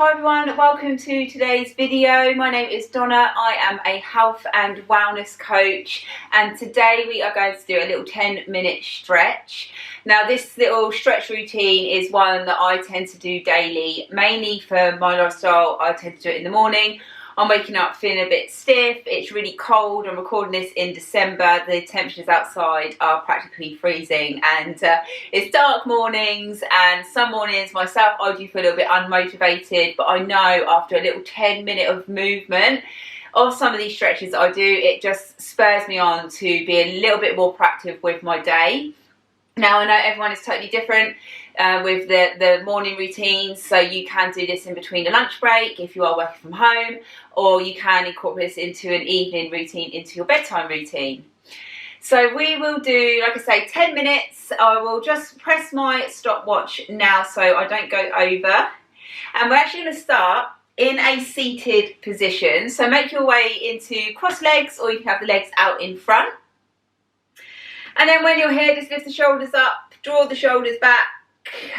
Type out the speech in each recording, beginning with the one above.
Hi everyone, welcome to today's video. My name is Donna. I am a health and wellness coach, and today we are going to do a little 10-minute stretch. Now this little stretch routine is one that I tend to do daily, mainly for my lifestyle. I tend to do it in the morning. I'm waking up feeling a bit stiff, it's really cold. I'm recording this in December, the temperatures outside are practically freezing, and it's dark mornings, and some mornings myself I do feel a little bit unmotivated, but I know after a little 10-minute of movement of some of these stretches that I do, it just spurs me on to be a little bit more proactive with my day. Now I know everyone is totally different with the morning routines, so you can do this in between a lunch break if you are working from home, or you can incorporate this into an evening routine, into your bedtime routine. So we will do, like I say, 10 minutes. I will just press my stopwatch now so I don't go over. And we're actually going to start in a seated position. So make your way into cross legs, or you can have the legs out in front. And then when you're here, just lift the shoulders up, draw the shoulders back,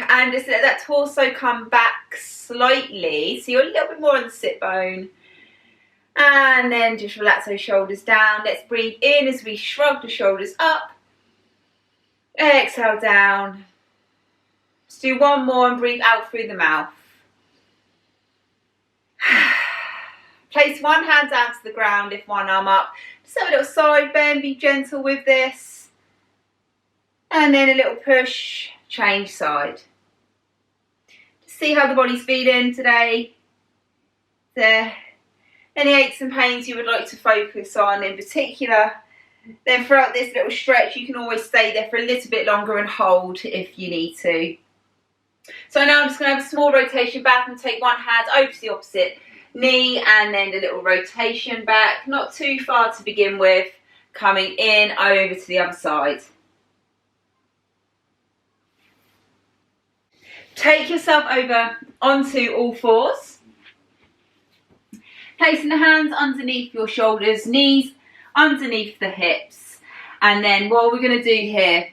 and just let that torso come back slightly, so you're a little bit more on the sit bone. And then just relax those shoulders down. Let's breathe in as we shrug the shoulders up. Exhale down. Let's do one more and breathe out through the mouth. Place one hand down to the ground, lift one arm up. Just have a little side bend, be gentle with this. And then a little push, change side. Just see how the body's feeling today. There. Any aches and pains you would like to focus on in particular. Then throughout this little stretch, you can always stay there for a little bit longer and hold if you need to. So now I'm just going to have a small rotation back and take one hand over to the opposite knee, and then a little rotation back. Not too far to begin with. Coming in over to the other side. Take yourself over onto all fours. Placing the hands underneath your shoulders, knees underneath the hips. And then what we're going to do here,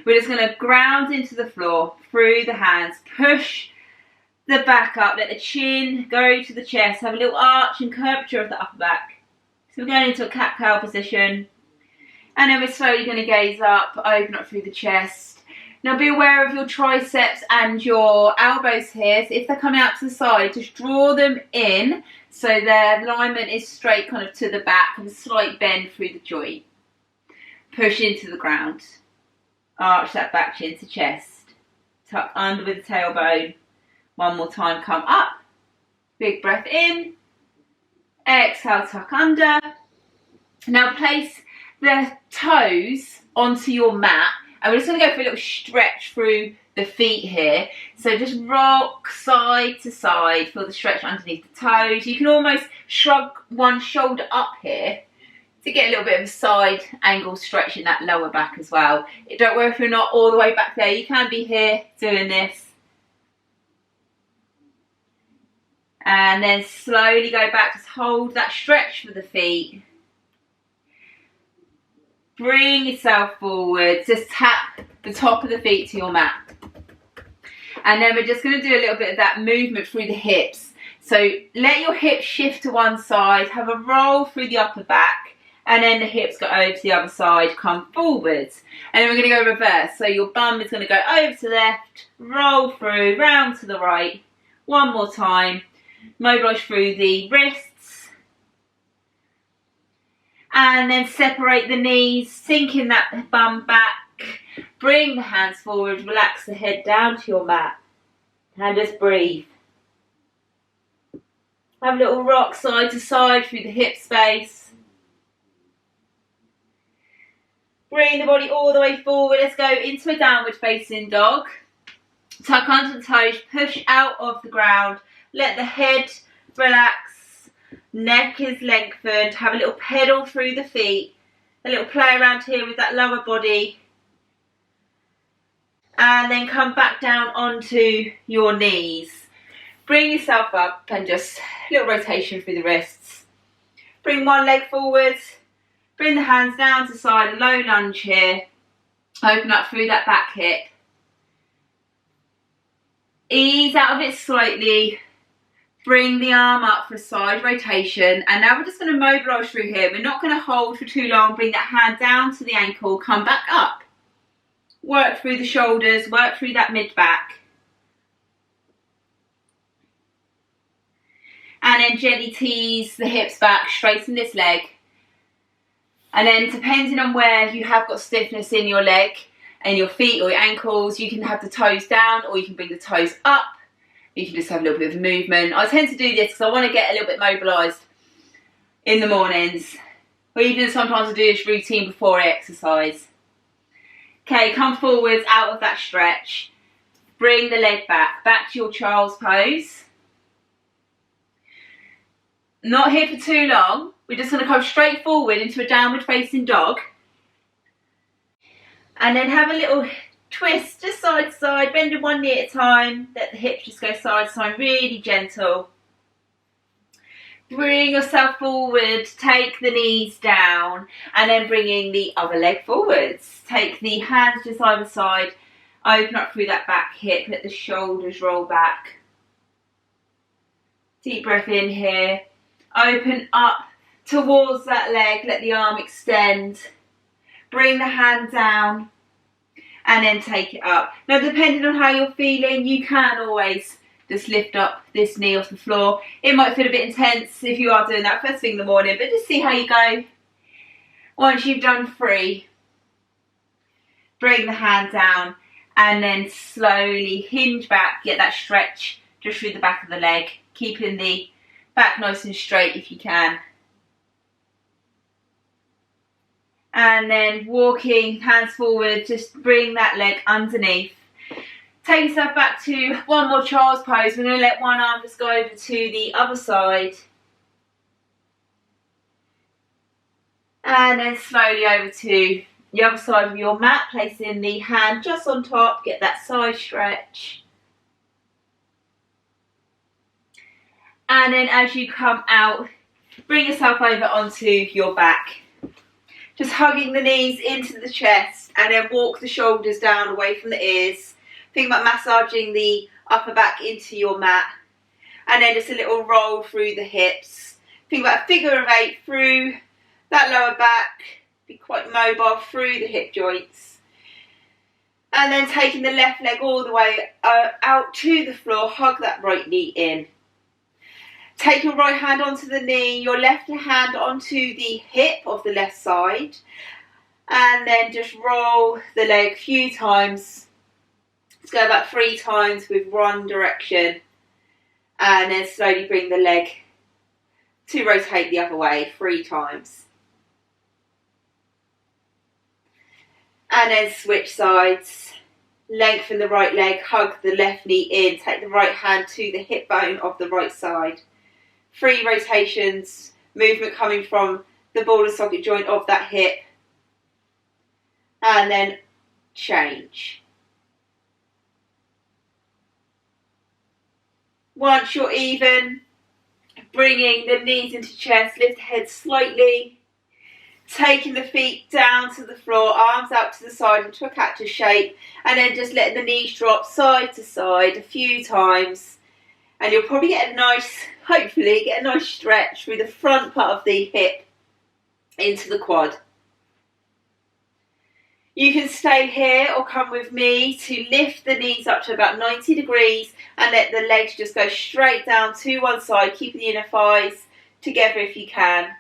we're just going to ground into the floor through the hands. Push the back up, let the chin go to the chest. Have a little arch and curvature of the upper back. So we're going into a cat-cow position. And then we're slowly going to gaze up, open up through the chest. Now be aware of your triceps and your elbows here. So if they're coming out to the side, just draw them in so their alignment is straight kind of to the back, and a slight bend through the joint. Push into the ground. Arch that back chin to chest. Tuck under with the tailbone. One more time, come up. Big breath in. Exhale, tuck under. Now place the toes onto your mat. And we're just going to go for a little stretch through the feet here. So just rock side to side, feel the stretch underneath the toes. You can almost shrug one shoulder up here to get a little bit of a side angle stretch in that lower back as well. Don't worry if you're not all the way back there. You can be here doing this. And then slowly go back. Just hold that stretch for the feet. Bring yourself forward, just tap the top of the feet to your mat. And then we're just going to do a little bit of that movement through the hips. So let your hips shift to one side, have a roll through the upper back, and then the hips go over to the other side, come forwards. And then we're going to go reverse. So your bum is going to go over to the left, roll through, round to the right. One more time. Mobilise through the wrists. And then separate the knees, sinking that bum back. Bring the hands forward, relax the head down to your mat. And just breathe. Have a little rock side to side through the hip space. Bring the body all the way forward. Let's go into a downward facing dog. Tuck under the toes, push out of the ground. Let the head relax. Neck is lengthened. Have a little pedal through the feet. A little play around here with that lower body. And then come back down onto your knees. Bring yourself up and just a little rotation through the wrists. Bring one leg forward. Bring the hands down to the side. A low lunge here. Open up through that back hip. Ease out of it slightly. Bring the arm up for a side rotation, and now we're just going to mobilise through here. We're not going to hold for too long. Bring that hand down to the ankle, come back up. Work through the shoulders, work through that mid-back. And then gently tease the hips back, straighten this leg. And then depending on where you have got stiffness in your leg and your feet or your ankles, you can have the toes down or you can bring the toes up. You can just have a little bit of movement. I tend to do this because I want to get a little bit mobilised in the mornings. Or even sometimes I do this routine before I exercise. Okay, come forwards out of that stretch. Bring the leg back to your child's pose. Not here for too long. We're just going to come straight forward into a downward facing dog. And then have a little twist, just side to side, bending one knee at a time. Let the hips just go side to side, really gentle. Bring yourself forward, take the knees down, and then bringing the other leg forwards. Take the hands just either side, open up through that back hip, let the shoulders roll back. Deep breath in here. Open up towards that leg, let the arm extend. Bring the hand down and then take it up. Now, depending on how you're feeling, you can always just lift up this knee off the floor. It might feel a bit intense if you are doing that first thing in the morning, but just see how you go. Once you've done 3, bring the hand down and then slowly hinge back, get that stretch just through the back of the leg, keeping the back nice and straight if you can. And then walking, hands forward, just bring that leg underneath. Take yourself back to one more child's pose. We're going to let one arm just go over to the other side. And then slowly over to the other side of your mat, placing the hand just on top, get that side stretch. And then as you come out, bring yourself over onto your back. Just hugging the knees into the chest and then walk the shoulders down away from the ears. Think about massaging the upper back into your mat. And then just a little roll through the hips. Think about a figure of 8 through that lower back. Be quite mobile through the hip joints. And then taking the left leg all the way out to the floor. Hug that right knee in. Take your right hand onto the knee, your left hand onto the hip of the left side, and then just roll the leg a few times. Let's go about 3 times with one direction, and then slowly bring the leg to rotate the other way 3 times. And then switch sides. Lengthen the right leg, hug the left knee in, take the right hand to the hip bone of the right side. 3 rotations, movement coming from the ball and socket joint of that hip. And then change. Once you're even, bringing the knees into chest, lift the head slightly. Taking the feet down to the floor, arms out to the side into a cactus shape. And then just letting the knees drop side to side a few times. And you'll probably get a nice, hopefully, get a nice stretch through the front part of the hip into the quad. You can stay here or come with me to lift the knees up to about 90 degrees and let the legs just go straight down to one side, keeping the inner thighs together if you can,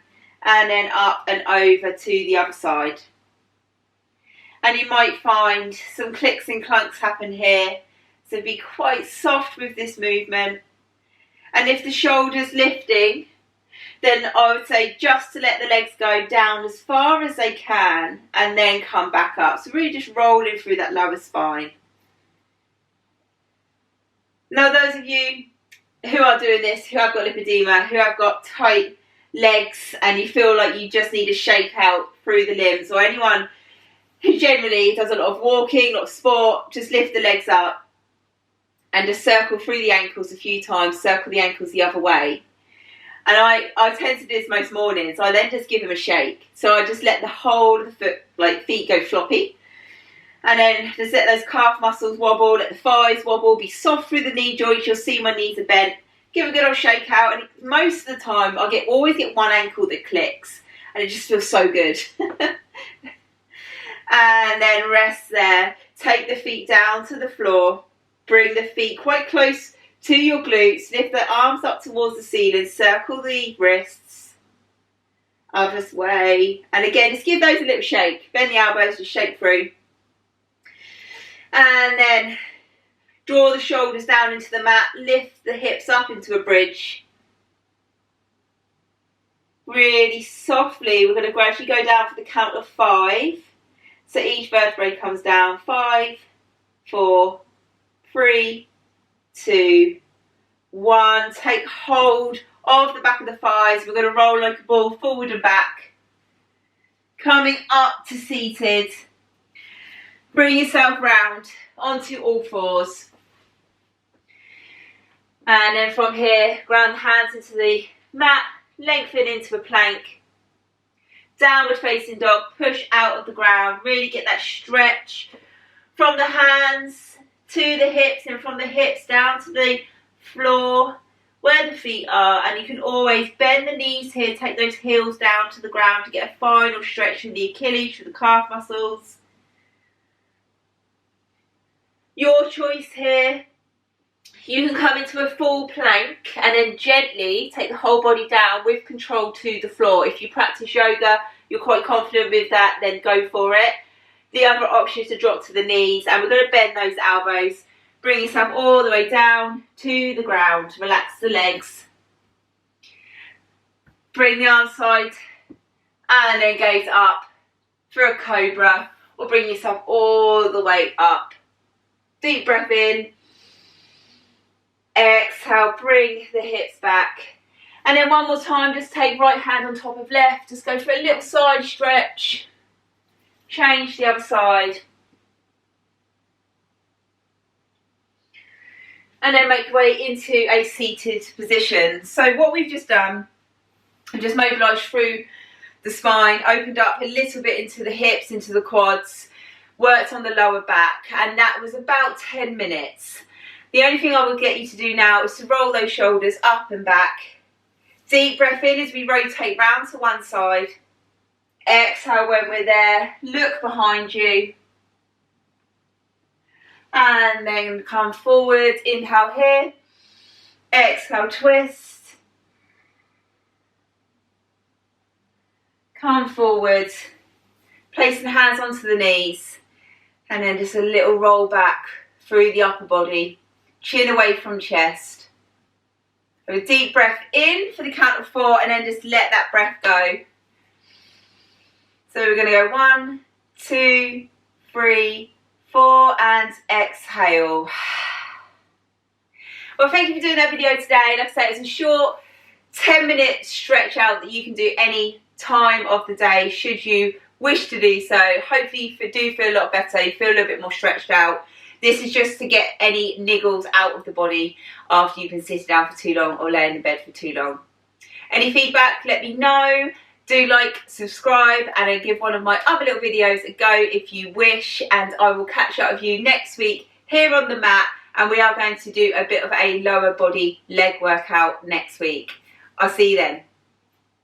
and then up and over to the other side. And you might find some clicks and clunks happen here, so be quite soft with this movement. And if the shoulder's lifting, then I would say just to let the legs go down as far as they can and then come back up. So really just rolling through that lower spine. Now those of you who are doing this, who have got lipedema, who have got tight legs and you feel like you just need to shake out through the limbs, or anyone who generally does a lot of walking, a lot of sport, just lift the legs up. And just circle through the ankles a few times, circle the ankles the other way. And I tend to do this most mornings. I then just give them a shake. So I just let the whole of the feet go floppy. And then just let those calf muscles wobble, let the thighs wobble, be soft through the knee joints. You'll see my knees are bent. give a good old shake out, and most of the time I always get one ankle that clicks, and it just feels so good. And then rest there. Take the feet down to the floor. Bring the feet quite close to your glutes. Lift the arms up towards the ceiling. Circle the wrists. Other way. And again, just give those a little shake. Bend the elbows, just shake through. And then draw the shoulders down into the mat. Lift the hips up into a bridge. Really softly, we're going to gradually go down for the count of 5. So each vertebrae comes down. 5, 4, 3, 2, 1. Take hold of the back of the thighs. We're going to roll like a ball forward and back. Coming up to seated. Bring yourself round onto all fours. And then from here, ground the hands into the mat. Lengthen into a plank. Downward facing dog, push out of the ground, really get that stretch from the hands to the hips, and from the hips down to the floor where the feet are. And you can always bend the knees here, take those heels down to the ground to get a final stretch from the Achilles, through the calf muscles. Your choice here. You can come into a full plank and then gently take the whole body down with control to the floor. If you practice yoga, you're quite confident with that, then go for it. The other option is to drop to the knees, and we're going to bend those elbows. Bring yourself all the way down to the ground. Relax the legs. Bring the arm side and then gaze up for a cobra, or bring yourself all the way up. Deep breath in. Exhale, bring the hips back. And then one more time, just take right hand on top of left. Just go for a little side stretch. Change the other side. And then make your way into a seated position. So what we've just done, we've just mobilised through the spine, opened up a little bit into the hips, into the quads, worked on the lower back, and that was about 10 minutes. The only thing I will get you to do now is to roll those shoulders up and back. Deep breath in as we rotate round to one side. Exhale when we're there. Look behind you. And then come forward. Inhale here. Exhale, twist. Come forward. Placing the hands onto the knees. And then just a little roll back through the upper body. Chin away from chest. A deep breath in for the count of 4, and then just let that breath go. So we're going to go 1, 2, 3, 4, and exhale. Well, thank you for doing that video today. Like I said, it's a short 10-minute stretch out that you can do any time of the day should you wish to do so. Hopefully you do feel a lot better. You feel a little bit more stretched out. This is just to get any niggles out of the body after you've been sitting down for too long or laying in bed for too long. Any feedback, let me know. Do like, subscribe, and then give one of my other little videos a go if you wish. And I will catch up with you next week here on the mat. And we are going to do a bit of a lower body leg workout next week. I'll see you then.